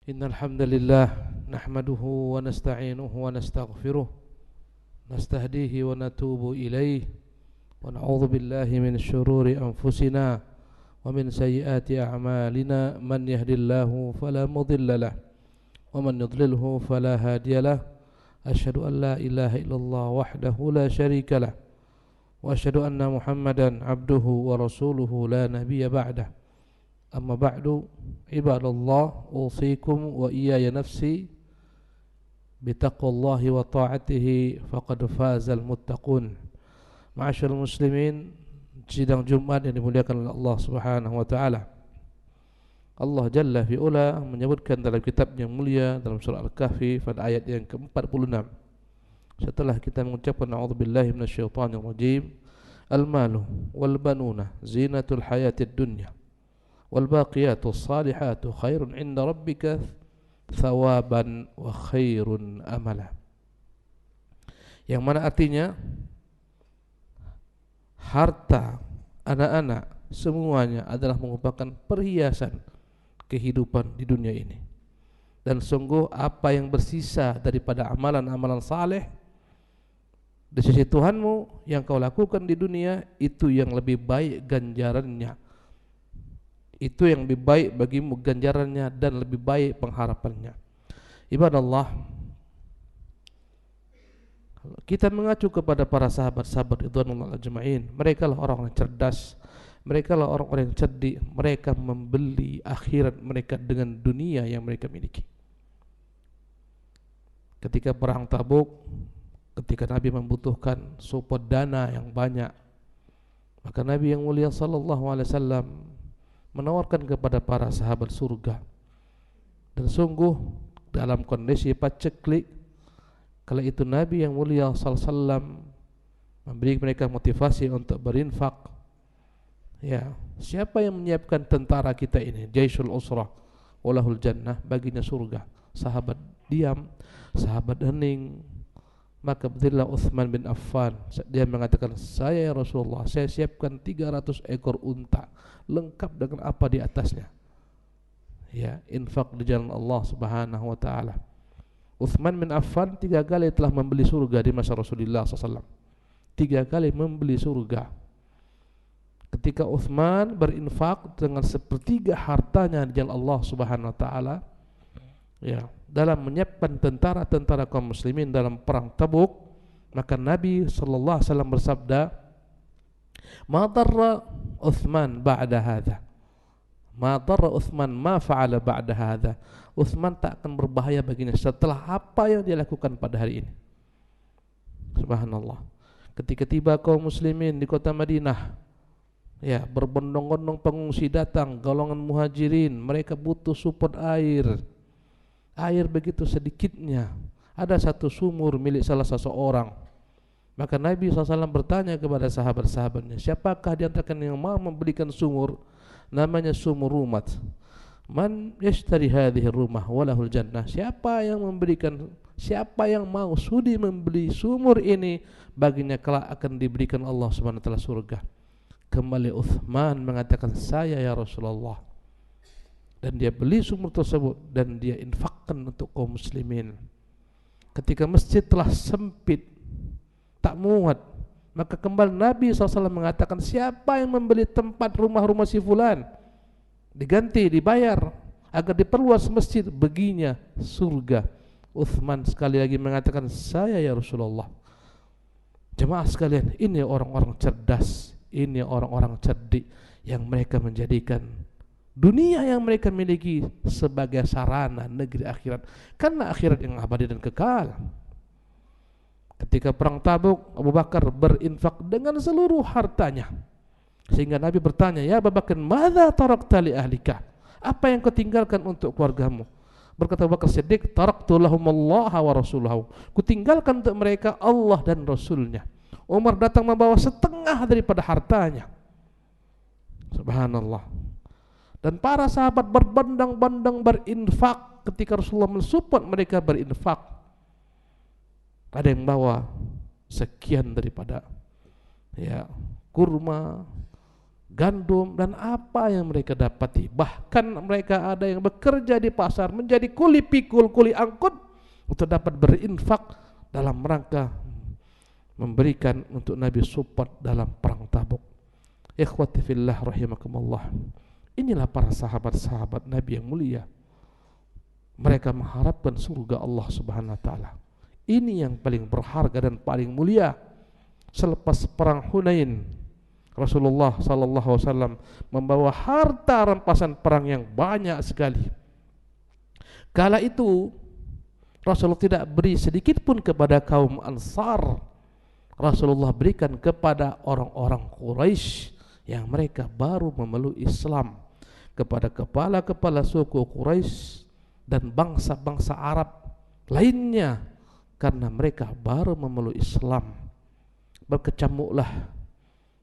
Innal hamdalillah nahmaduhu wa nasta'inuhu wa nastaghfiruh nastahdihi wa natubu ilaih wa na'udzu billahi min syururi anfusina wa min sayyiati a'malina man yahdihillahu fala mudilla lah wa man yudlilhu fala hadiya lah asyhadu an la ilaha illallah wahdahu la syarika lah wa asyhadu anna Muhammadan abduhu wa rasuluhu la nabiyya ba'dah. Amma ba'du, ibadallah, usikum wa iyaya nafsi bitaqwallahi wa ta'atihi faqad fazal muttaqun. Ma'asyiral muslimin, sidang Jumat yang dimuliakan oleh Allah Subhanahu wa taala. Allah Jalla fi ula menyebutkan dalam kitab yang mulia dalam surah Al-Kahfi pada ayat yang ke-46. Setelah kita mengucapkan a'udzubillahi minasyaitonir rajim, al-malu wal banuna zinatul hayatid dunya wal baqiyatus salihatu khairun 'inda rabbika thawaban wa khairun amala. Yang mana artinya harta, anak-anak semuanya adalah merupakan perhiasan kehidupan di dunia ini. Dan sungguh apa yang bersisa daripada amalan-amalan saleh di sisi Tuhanmu yang kau lakukan di dunia, itu yang lebih baik ganjarannya. Itu yang lebih baik bagimu ganjarannya dan lebih baik pengharapannya. Ibadallah, kita mengacu kepada para sahabat-sahabat ridwanullah ajma'in. Mereka lah orang-orang cerdas, mereka lah orang-orang yang cerdik. Mereka membeli akhirat mereka dengan dunia yang mereka miliki. Ketika perang Tabuk, ketika Nabi membutuhkan support dana yang banyak, maka Nabi yang mulia sallallahu alaihi wasallam menawarkan kepada para sahabat surga. Dan sungguh dalam kondisi paceklik, kala itu Nabi yang mulia sallallahu alaihi wasallam memberi mereka motivasi untuk berinfak. Ya, siapa yang menyiapkan tentara kita ini, Jaisul Usrah walahul jannah, baginya surga. Sahabat diam, sahabat hening. Maka berdirilah Uthman bin Affan. Dia mengatakan, saya ya Rasulullah, saya siapkan 300 ekor unta lengkap dengan apa di atasnya. Ya, infak di jalan Allah Subhanahu wa taala. Uthman bin Affan 3 kali telah membeli surga di masa Rasulullah SAW. 3 kali membeli surga. Ketika Uthman berinfak dengan sepertiga hartanya di jalan Allah Subhanahu wa taala, ya, dalam menyiapkan tentara-tentara kaum muslimin dalam perang Tabuk, maka Nabi sallallahu alaihi wasallam bersabda, "Ma darra Uthman ba'da hadha. Ma darra Uthman ma fa'ala ba'da hadha." Uthman tak akan berbahaya baginya setelah apa yang dia lakukan pada hari ini. Subhanallah. Ketika tiba kaum muslimin di kota Madinah, ya, berbondong-bondong pengungsi datang, golongan muhajirin, mereka butuh support air. Air begitu sedikitnya. Ada satu sumur milik salah seseorang. Maka Nabi SAW bertanya kepada sahabat-sahabatnya, siapakah di antara kalian yang mau membelikan sumur? Namanya sumur Rumat. Man yashtari hadhihi rumah walahul jannah. Siapa yang memberikan, siapa yang mau sudi membeli sumur ini, baginya kelak akan diberikan Allah Subhanahu wa taala surga. Kembali Uthman mengatakan, saya ya Rasulullah. Dan dia beli sumur tersebut dan dia infakkan untuk kaum muslimin. Ketika masjid telah sempit, tak muat, maka kembali Nabi SAW mengatakan, siapa yang membeli tempat rumah-rumah si fulan, diganti, dibayar, agar diperluas masjid, baginya surga. Uthman sekali lagi mengatakan, saya ya Rasulullah. Jemaah sekalian, ini orang-orang cerdas, ini orang-orang cerdik yang mereka menjadikan dunia yang mereka miliki sebagai sarana negeri akhirat, karena akhirat yang abadi dan kekal. Ketika perang Tabuk, Abu Bakar berinfak dengan seluruh hartanya, sehingga Nabi bertanya, ya Abu Bakar, madza tarakta li ahlika? Apa yang kau tinggalkan untuk keluargamu? Berkata Abu Bakar Siddiq, taraktu lahumallaha wa rasulahu. Kutinggalkan untuk mereka Allah dan Rasulnya. Umar datang membawa setengah daripada hartanya. Subhanallah. Dan para sahabat berbondong-bondong berinfak ketika Rasulullah mensupport mereka berinfak. Ada yang bawa sekian daripada, ya, kurma, gandum, dan apa yang mereka dapati. Bahkan mereka ada yang bekerja di pasar menjadi kuli pikul, kuli angkut untuk dapat berinfak dalam rangka memberikan untuk Nabi support dalam perang Tabuk. Ikhwati fillah rahimakumullah. Inilah para sahabat-sahabat Nabi yang mulia. Mereka mengharapkan surga Allah Subhanahu wa taala. Ini yang paling berharga dan paling mulia. Selepas perang Hunain, Rasulullah sallallahu alaihi wasallam membawa harta rampasan perang yang banyak sekali. Kala itu Rasulullah tidak beri sedikit pun kepada kaum Ansar. Rasulullah berikan kepada orang-orang Quraisy yang mereka baru memeluk Islam, kepada kepala-kepala suku Quraisy dan bangsa-bangsa Arab lainnya, karena mereka baru memeluk Islam. Berkecamuklah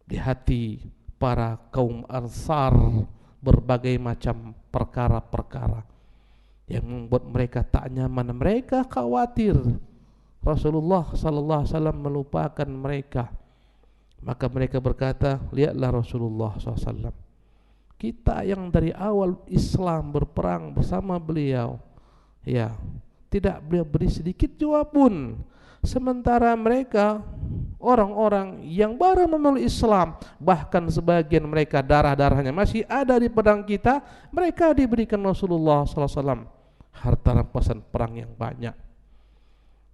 di hati para kaum Ansar berbagai macam perkara-perkara yang membuat mereka tak nyaman. Mereka khawatir Rasulullah sallallahu alaihi wasallam melupakan mereka. Maka mereka berkata, lihatlah Rasulullah SAW, kita yang dari awal Islam berperang bersama beliau, ya, tidak beliau beri sedikit jua pun. Sementara mereka orang-orang yang baru memeluk Islam, bahkan sebagian mereka darah-darahnya masih ada di pedang kita, mereka diberikan Rasulullah SAW harta rampasan perang yang banyak.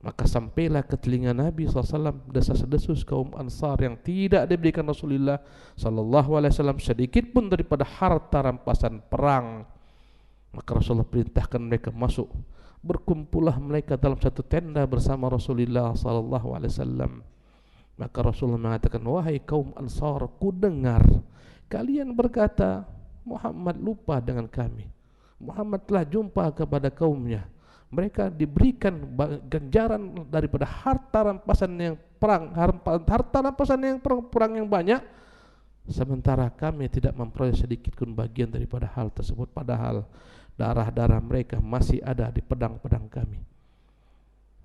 Maka sampailah ke telinga Nabi SAW desas-desus kaum Ansar yang tidak diberikan Rasulullah SAW sedikit pun daripada harta rampasan perang. Maka Rasulullah perintahkan mereka masuk. Berkumpullah mereka dalam satu tenda bersama Rasulullah SAW. Maka Rasulullah mengatakan, wahai kaum Ansar, ku dengar kalian berkata Muhammad lupa dengan kami. Muhammad telah jumpa kepada kaumnya. Mereka diberikan ganjaran daripada harta rampasan yang perang, harta rampasan yang perang yang banyak, sementara kami tidak memperoleh sedikit pun bagian daripada hal tersebut, padahal darah-darah mereka masih ada di pedang-pedang kami.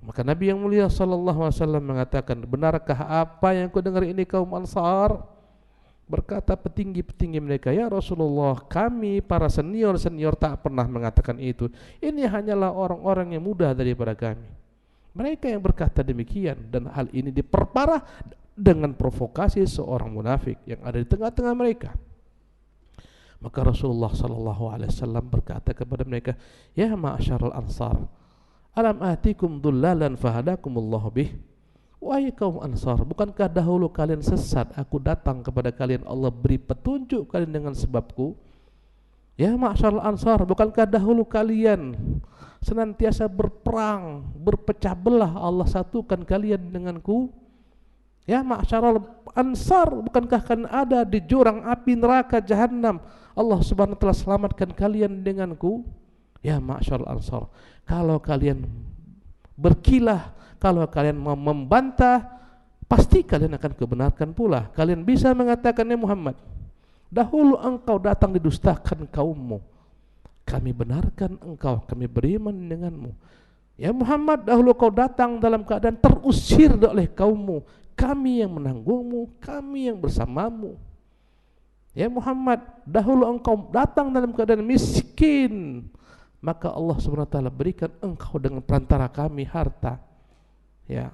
Maka Nabi yang mulia sallallahu alaihi wasallam mengatakan, benarkah apa yang kau dengar ini kaum Ansar? Berkata petinggi-petinggi mereka, ya Rasulullah, kami para senior-senior tak pernah mengatakan itu. Ini hanyalah orang-orang yang muda daripada kami. Mereka yang berkata demikian, dan hal ini diperparah dengan provokasi seorang munafik yang ada di tengah-tengah mereka. Maka Rasulullah sallallahu alaihi wasallam berkata kepada mereka, ya ma'syarul ansar, alam atikum dhullalan fahadakumullahu bih. Wahai kaum Ansar, bukankah dahulu kalian sesat, aku datang kepada kalian, Allah beri petunjuk kalian dengan sebabku. Ya ma'syarul Ansar, bukankah dahulu kalian senantiasa berperang, berpecah belah, Allah satukan kalian denganku. Ya ma'syarul Ansar, bukankah kalian ada di jurang api neraka Jahannam, Allah subhanahu wa ta'ala selamatkan kalian denganku. Ya ma'syarul Ansar, kalau kalian berkilah, kalau kalian mau membantah, pasti kalian akan kebenarkan pula. Kalian bisa mengatakan, ya Muhammad, dahulu engkau datang didustakan kaummu, kami benarkan engkau, kami beriman denganmu. Ya Muhammad, dahulu kau datang dalam keadaan terusir oleh kaummu, kami yang menanggungmu, kami yang bersamamu. Ya Muhammad, dahulu engkau datang dalam keadaan miskin, maka Allah subhanahu wa ta'ala berikan engkau dengan perantara kami harta. Ya,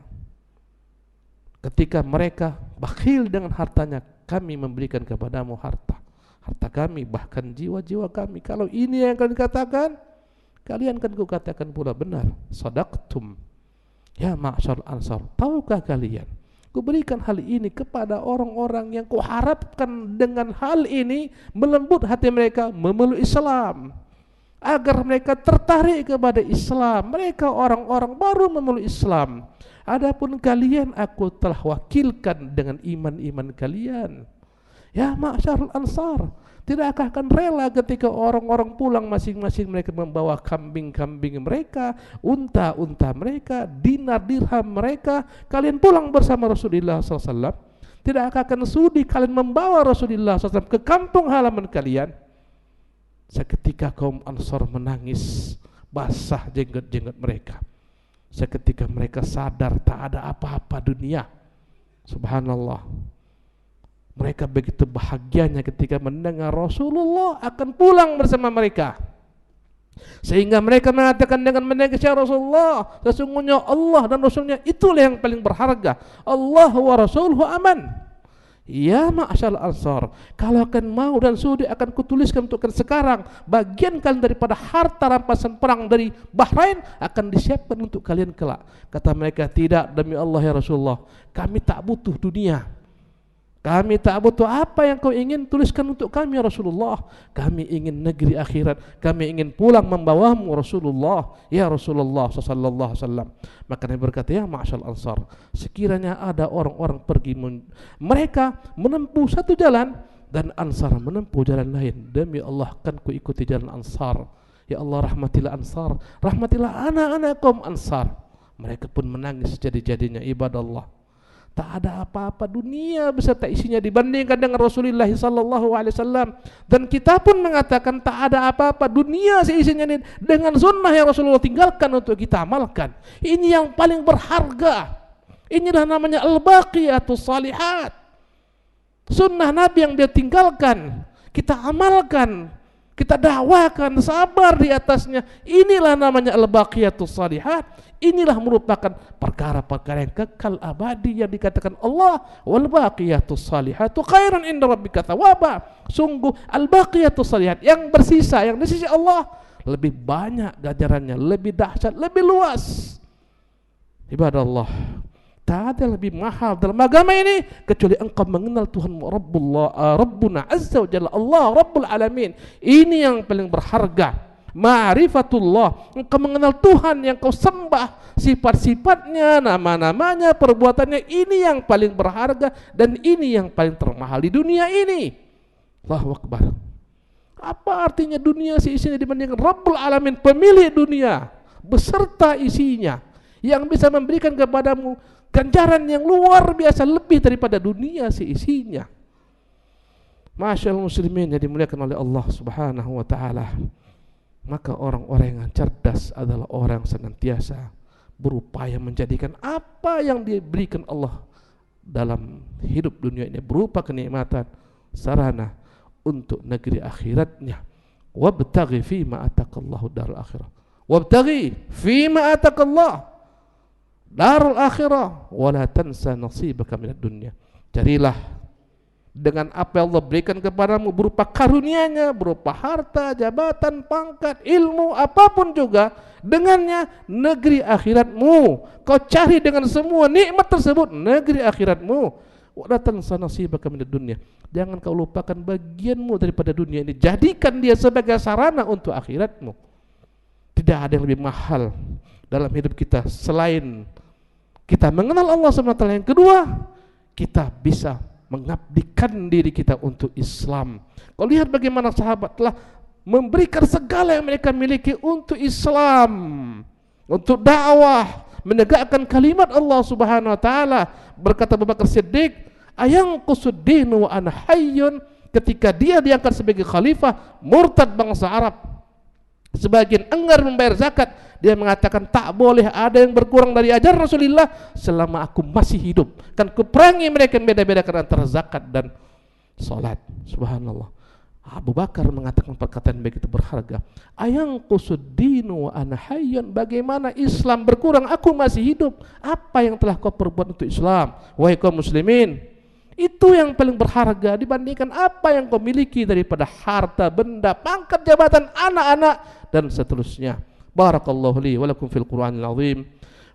ketika mereka bakhil dengan hartanya, kami memberikan kepadamu harta kami, bahkan jiwa-jiwa kami. Kalau ini yang kalian katakan, kalian kan kukatakan pula benar. Sadaqtum ya ma'syar ansar, tahukah kalian, kuberikan hal ini kepada orang-orang yang kuharapkan dengan hal ini melembut hati mereka memeluk Islam, agar mereka tertarik kepada Islam. Mereka orang-orang baru memeluk Islam. Adapun kalian, aku telah wakilkan dengan iman-iman kalian. Ya ma'syarul ansar, tidakkah akan rela ketika orang-orang pulang masing-masing mereka membawa kambing-kambing mereka, unta-unta mereka, dinar dirham mereka, kalian pulang bersama Rasulullah SAW? Tidakkah akan sudi kalian membawa Rasulullah SAW ke kampung halaman kalian? Seketika kaum Ansar menangis, basah jenggot-jenggot mereka. Seketika mereka sadar tak ada apa-apa dunia. Subhanallah. Mereka begitu bahagianya ketika mendengar Rasulullah akan pulang bersama mereka, sehingga mereka mengatakan dengan mendengar ya Rasulullah, sesungguhnya Allah dan Rasulnya itulah yang paling berharga. Allah wa Rasuluhu aman. Ya ma'asyal ansar, kalau akan mau dan sudi akan kutuliskan untuk kalian sekarang, bagian kalian daripada harta rampasan perang dari Bahrain akan disiapkan untuk kalian kelak. Kata mereka, tidak demi Allah ya Rasulullah, kami tak butuh dunia, kami tak butuh apa yang kau ingin tuliskan untuk kami ya Rasulullah. Kami ingin negeri akhirat, kami ingin pulang membawamu Rasulullah, ya Rasulullah sallallahu alaihi wasallam. Maka Nabi berkata, ya ma'asyal ansar, sekiranya ada orang-orang pergi mereka menempuh satu jalan dan Ansar menempuh jalan lain, demi Allah akan ku ikuti jalan Ansar. Ya Allah, rahmatilah Ansar, rahmatilah anak-anak kaum Ansar. Mereka pun menangis jadi-jadinya. Ibadah Allah, tak ada apa-apa dunia beserta isinya dibandingkan dengan Rasulullah sallallahu alaihi wasallam. Dan kita pun mengatakan tak ada apa-apa dunia seisinya ini dengan sunnah yang Rasulullah tinggalkan untuk kita amalkan. Ini yang paling berharga. Inilah namanya al-baqiyatus salihat. Sunnah Nabi yang dia tinggalkan, kita amalkan, kita dakwakan, sabar di atasnya. Inilah namanya al-baqiyatus salihat. Inilah merupakan perkara-perkara yang kekal abadi yang dikatakan Allah, wal baqiyatus salihatu khairan inda rabbika thawaba. Sungguh al-baqiyatus salihat yang bersisa, yang di sisi Allah lebih banyak ganjarannya, lebih dahsyat, lebih luas. Ibadah Allah, tak ada lebih mahal dalam agama ini kecuali engkau mengenal Tuhan Rabbuna Azza wa Jalla, Allah Rabbul Alamin. Ini yang paling berharga. Ma'rifatullah, engkau mengenal Tuhan yang kau sembah, sifat-sifatnya, nama-namanya, perbuatannya. Ini yang paling berharga dan ini yang paling termahal di dunia ini. Allahu Akbar. Apa artinya dunia seisinya dibandingkan Rabbul Alamin, pemilik dunia beserta isinya, yang bisa memberikan kepadamu ganjaran yang luar biasa lebih daripada dunia seisinya. Masyaallah muslimin yang dimuliakan oleh Allah Subhanahu wa taala. Maka orang-orang yang cerdas adalah orang yang senantiasa berupaya menjadikan apa yang diberikan Allah dalam hidup dunia ini berupa kenikmatan sarana untuk negeri akhiratnya. Wabtaghi fima ataqallahu darul akhirah. Wabtaghi fima ataqallah darul akhirah wala tansa nasibaka minad dunya. Carilah dengan apa yang Allah berikan kepadamu berupa karunia-Nya, berupa harta, jabatan, pangkat, ilmu, apapun juga, dengannya negeri akhiratmu. Kau cari dengan semua nikmat tersebut negeri akhiratmu. Wala tansa nasibaka minad dunya. Jangan kau lupakan bagianmu daripada dunia ini. Jadikan dia sebagai sarana untuk akhiratmu. Tidak ada yang lebih mahal dalam hidup kita selain kita mengenal Allah SWT. Yang kedua, kita bisa mengabdikan diri kita untuk Islam. Kau lihat bagaimana sahabat telah memberikan segala yang mereka miliki untuk Islam, untuk dakwah, menegakkan kalimat Allah Subhanahu wa taala. Berkata Abu Bakar Siddiq, "Ayanqusuddinu wa ana hayyun." Ketika dia diangkat sebagai khalifah, murtad bangsa Arab, sebagian enggar membayar zakat. Dia mengatakan tak boleh ada yang berkurang dari ajaran Rasulullah selama aku masih hidup. Kan kuperangi mereka yang beda-bedakan antara zakat dan salat. Subhanallah. Abu Bakar mengatakan perkataan begitu berharga. Ayanqusuddinu wa ana hayyun. Bagaimana Islam berkurang aku masih hidup? Apa yang telah kau perbuat untuk Islam, wahai kaum muslimin? Itu yang paling berharga dibandingkan apa yang kau miliki daripada harta, benda, pangkat, jabatan, anak-anak dan seterusnya. Barakallahu li wa lakum fil Qur'anil azim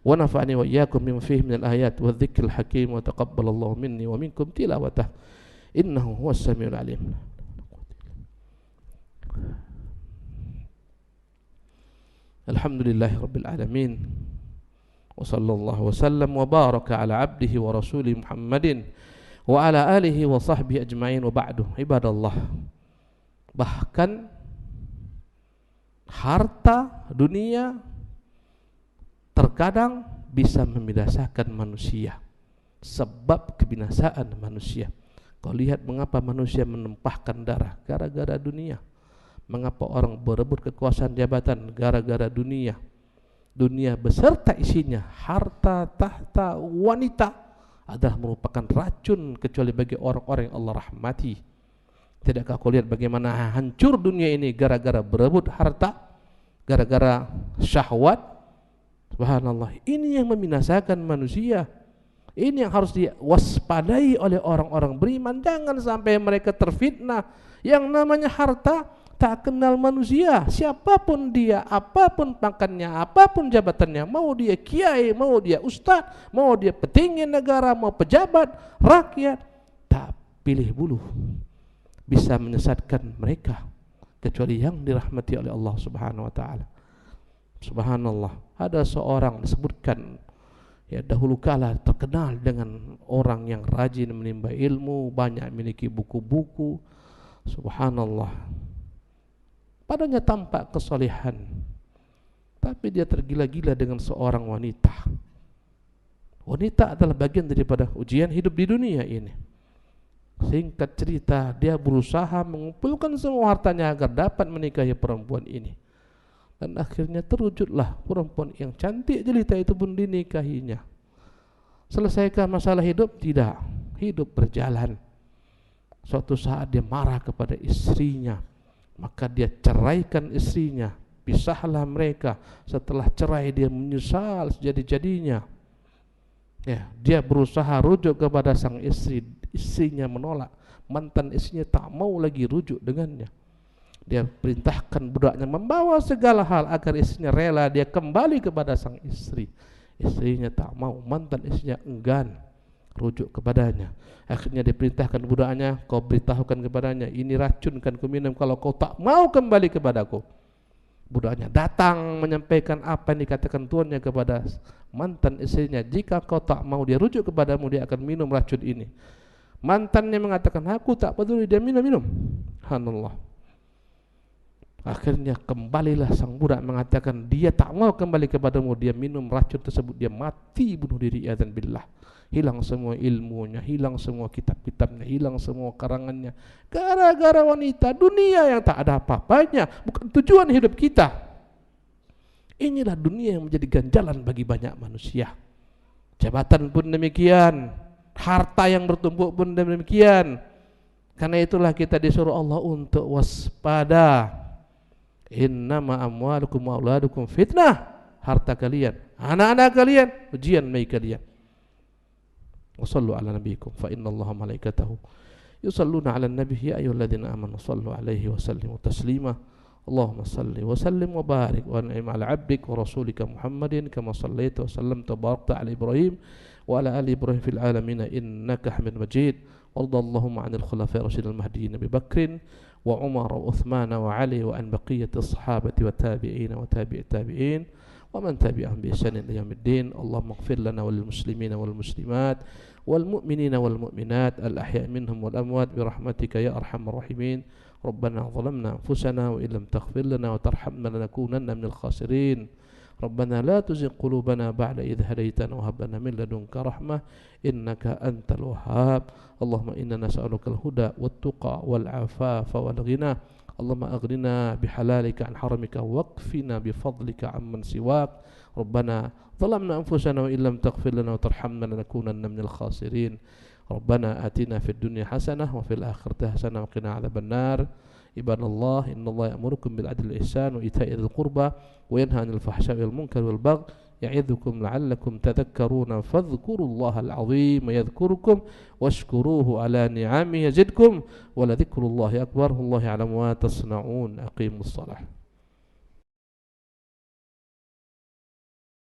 wa nafa'ani wa iyyakum bima fihi minal ayat wa dzikril hakim wa taqabbalallahu minni wa minkum tilawatah innahu huwas samiul alim. Alhamdulillahi rabbil alamin wa sallallahu wa sallam wa baraka ala abdihi wa rasulih Muhammadin wa ala alihi wa sahbihi ajma'in wa ba'du. Ibadallah, bahkan harta dunia terkadang bisa membinasakan manusia, sebab kebinasaan manusia. Kau lihat mengapa manusia menumpahkan darah gara-gara dunia. Mengapa orang berebut kekuasaan jabatan gara-gara dunia. Dunia beserta isinya, harta, tahta, wanita, adalah merupakan racun kecuali bagi orang-orang yang Allah rahmati. Tidakkah kau lihat bagaimana hancur dunia ini gara-gara berebut harta, gara-gara syahwat? Subhanallah, ini yang membinasakan manusia. Ini yang harus diwaspadai oleh orang-orang beriman. Jangan sampai mereka terfitnah. Yang namanya harta tak kenal manusia. Siapapun dia, apapun pangkatnya, apapun jabatannya, mau dia kiai, mau dia ustaz, mau dia petinggi negara, mau pejabat, rakyat, tak pilih bulu. Bisa menyesatkan mereka kecuali yang dirahmati oleh Allah Subhanahu wa taala. Subhanallah, ada seorang disebutkan ya dahulu kala terkenal dengan orang yang rajin menimba ilmu, banyak memiliki buku-buku. Subhanallah, padanya tampak kesolehan, tapi dia tergila-gila dengan seorang wanita. Wanita adalah bagian daripada ujian hidup di dunia ini. Singkat cerita, dia berusaha mengumpulkan semua hartanya agar dapat menikahi perempuan ini. Dan akhirnya terwujudlah perempuan yang cantik jelita itu pun dinikahinya. Selesaikan masalah hidup? Tidak. Hidup berjalan. Suatu saat dia marah kepada istrinya, maka dia ceraikan istrinya. Pisahlah mereka. Setelah cerai dia menyesal sejadi-jadinya. Ya, dia berusaha rujuk kepada sang istri. Istrinya menolak. Mantan istrinya tak mau lagi rujuk dengannya. Dia perintahkan budaknya membawa segala hal agar istrinya rela dia kembali kepada sang istri. Istrinya tak mau, mantan istrinya enggan rujuk kepadanya. Akhirnya diperintahkan budaknya, kau beritahukan kepadanya, ini racun kan kau minum kalau kau tak mau kembali kepadaku. Budaknya datang menyampaikan apa yang dikatakan tuannya kepada mantan istrinya, jika kau tak mau dia rujuk kepadamu, dia akan minum racun ini. Mantannya mengatakan, aku tak peduli, dia minum. Subhanallah. Akhirnya kembalilah sang budak mengatakan dia tak mau kembali kepadamu, dia minum racun tersebut, dia mati bunuh diri. Adzan billah. Hilang semua ilmunya, hilang semua kitab-kitabnya, hilang semua karangannya, gara-gara wanita. Dunia yang tak ada apa-apanya, bukan tujuan hidup kita. Inilah dunia yang menjadi ganjalan bagi banyak manusia. Jabatan pun demikian, harta yang bertumpuk pun demikian. Karena itulah kita disuruh Allah untuk waspada. Innama amwalukum wa auladukum fitnah. Harta kalian, anak-anak kalian, ujian bagi kalian. Wassallu ala nabiyikum fa innallaha malaikatahu yusalluna ala nabi ya ayyuhalladzina amanu sallu alaihi wa sallimu taslima. Allahumma salli wa sallim wa barik wa an'im ala abdik wa rasulika Muhammadin kama sallaita wa sallamta wa barakta ala Ibrahim wa ala ali Ibrahim fil alamin innaka Hamidum Majid. Wardallahumma 'anil khulafa'ir rasyidil mahdiyyin Abi Bakrin wa Umar wa Uthman wa Ali wa an baqiyati ashabati wa tabi'in wa tabi'i tabi'in wa man tabi'ahum bi ihsan ila yaumiddin. Allahumma ighfir lana wal muslimina wal muslimat wal mu'minina wal mu'minat al ahya' minhum wal amwat bi rahmatika ya arhamar rahimin. Rabbana zalamna anfusana wa illam taghfir lana wa tarhamna lanakunanna minal khasirin. Rabbana la tuzigh qulubana ba'da idh hadaytana wa hab lana min ladunka rahmah innaka antal wahhab. Allahumma inna nas'aluka al-huda wat-tuqa wal-'afafa wal-ghina. Allahumma aghnina bihalalika an haramika waqfina bifadlika amman siwak. Rabbana zalamna anfusana wa illam taghfir lana wa tarhamna lanakunanna minal khasirin. Rabbana atina fid dunya hasanah wa fil akhirati hasanah wa qina 'adzabannar. Ibadallah, innallaha ya'murukum bil 'adli wal ihsan wa ita'i dzil qurba wa yanha 'anil fahsya'i wal munkari wal baghi ya'idzukum la'allakum tadhakkaruna fadhkurullaha al-'azim yadhkurukum washkuruhu 'ala ni'amihi yazidkum wa la dzikrullahi akbar. Wallahu ya'lamu ma tasna'un. Aqimus shalah.